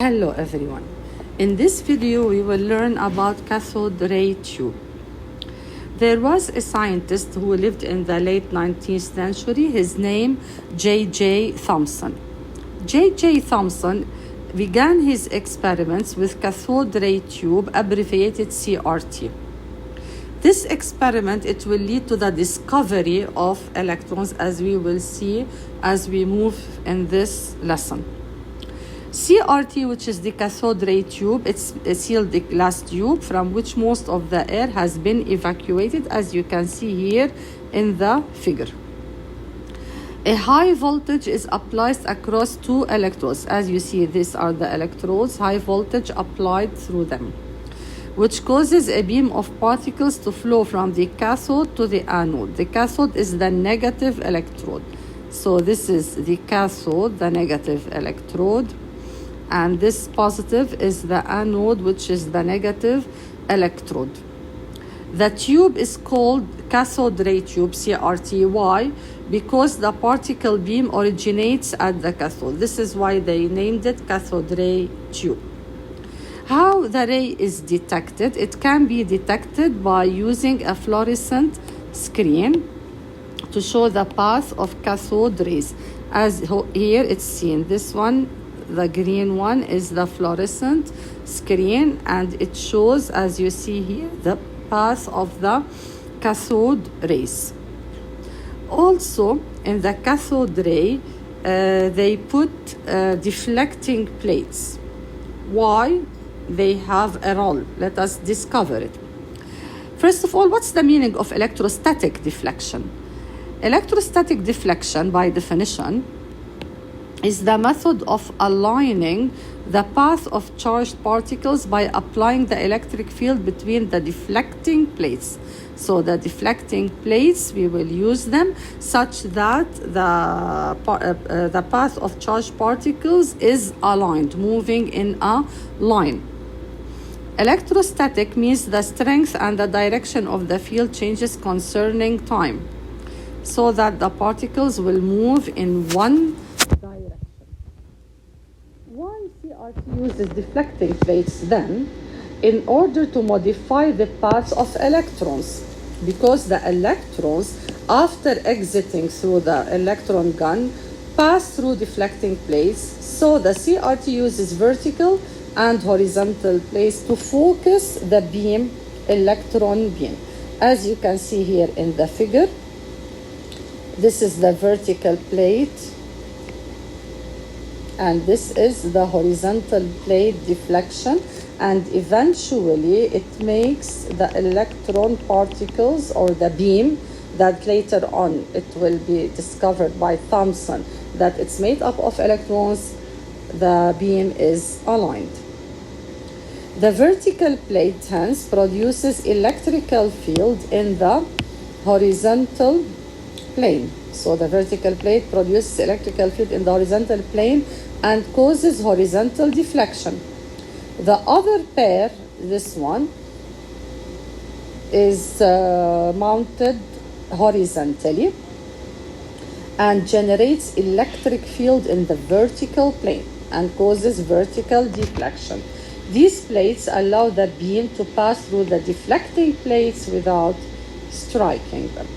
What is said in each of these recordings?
Hello everyone. In this video we will learn about cathode ray tube. There was a scientist who lived in the late 19th century. His name J.J. Thomson. J.J. Thomson began his experiments with cathode ray tube, abbreviated CRT. This experiment, it will lead to the discovery of electrons, as we will see as we move in this lesson. CRT, which is the cathode ray tube, it's a sealed glass tube from which most of the air has been evacuated, as you can see here in the figure. A high voltage is applied across two electrodes. As you see, these are the electrodes, high voltage applied through them, which causes a beam of particles to flow from the cathode to the anode. The cathode is the negative electrode. So this is the cathode, the negative electrode, and this positive is the anode, which is the negative electrode. The tube is called cathode ray tube, CRT. Why? Because the particle beam originates at the cathode. This is why they named it cathode ray tube. How the ray is detected? It can be detected by using a fluorescent screen to show the path of cathode rays. As here it's seen, this one, the green one, is the fluorescent screen, and it shows, as you see here, the path of the cathode rays. Also, in the cathode ray, they put deflecting plates. Why? They have a role. Let us discover it. First of all, what's the meaning of electrostatic deflection? Electrostatic deflection, by definition, is the method of aligning the path of charged particles by applying the electric field between the deflecting plates. So the deflecting plates, we will use them such that the path of charged particles is aligned, moving in a line. Electrostatic means the strength and the direction of the field changes concerning time, so that the particles will move in one direction. Why CRT uses deflecting plates then? In order to modify the path of electrons, because the electrons, after exiting through the electron gun, pass through deflecting plates. So the CRT uses vertical and horizontal plates to focus the beam, electron beam. As you can see here in the figure, this is the vertical plate, and this is the horizontal plate deflection, and eventually it makes the electron particles, or the beam, that later on it will be discovered by Thomson that it's made up of electrons. The beam is aligned. The vertical plate hence produces electrical field in the horizontal plane. So the vertical plate produces electrical field in the horizontal plane and causes horizontal deflection. The other pair, this one, is mounted horizontally and generates electric field in the vertical plane and causes vertical deflection. These plates allow the beam to pass through the deflecting plates without striking them.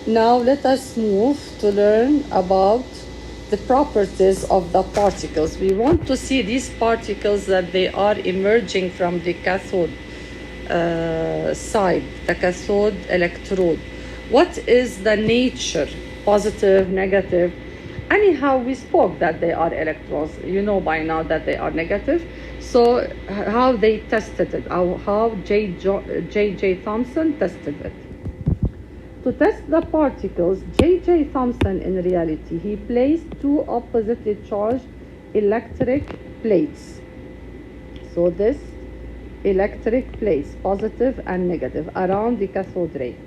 Now let us move to learn about the properties of the particles. We want to see these particles, that they are emerging from the cathode side, the cathode electrode. What is the nature, positive, negative? Anyhow, we spoke that they are electrons. You know by now that they are negative. So how they tested it, how J.J. Thomson tested it. To test the particles, J.J. Thomson, in reality, he placed two oppositely charged electric plates. So this electric plates, positive and negative, around the cathode ray.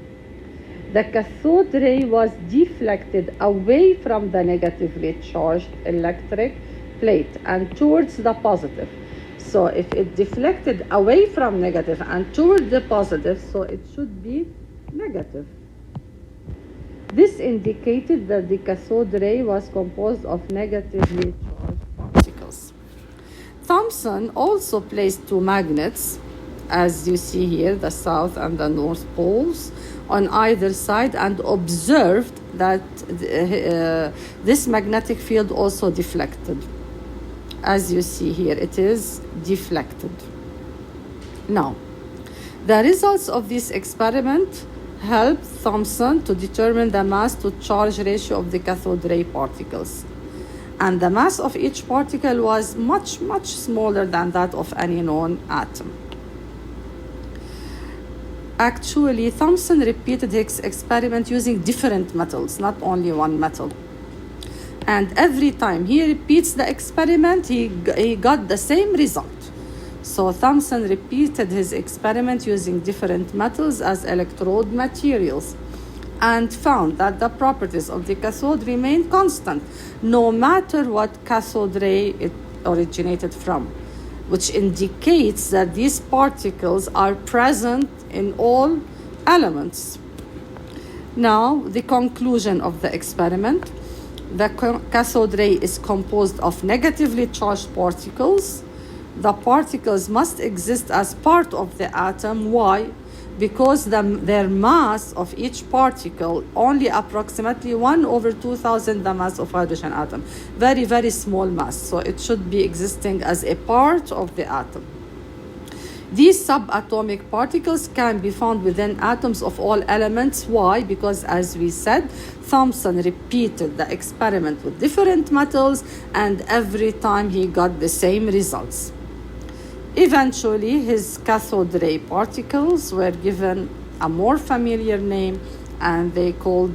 The cathode ray was deflected away from the negatively charged electric plate and towards the positive. So if it deflected away from negative and toward the positive, so it should be negative. This indicated that the cathode ray was composed of negatively charged particles. Thomson also placed two magnets, as you see here, the south and the north poles, on either side, and observed that this magnetic field also deflected. As you see here, it is deflected. Now, the results of this experiment helped Thomson to determine the mass to charge ratio of the cathode ray particles. And the mass of each particle was much, much smaller than that of any known atom. Actually, Thomson repeated his experiment using different metals, not only one metal. And every time he repeats the experiment, he got the same result. So Thomson repeated his experiment using different metals as electrode materials and found that the properties of the cathode remain constant no matter what cathode ray it originated from, which indicates that these particles are present in all elements. Now, the conclusion of the experiment. The cathode ray is composed of negatively charged particles. The particles must exist as part of the atom. Why? Because their mass of each particle only approximately 1/2000 the mass of hydrogen atom. Very, very small mass. So it should be existing as a part of the atom. These subatomic particles can be found within atoms of all elements. Why? Because, as we said, Thomson repeated the experiment with different metals, and every time he got the same results. Eventually, his cathode ray particles were given a more familiar name, and they called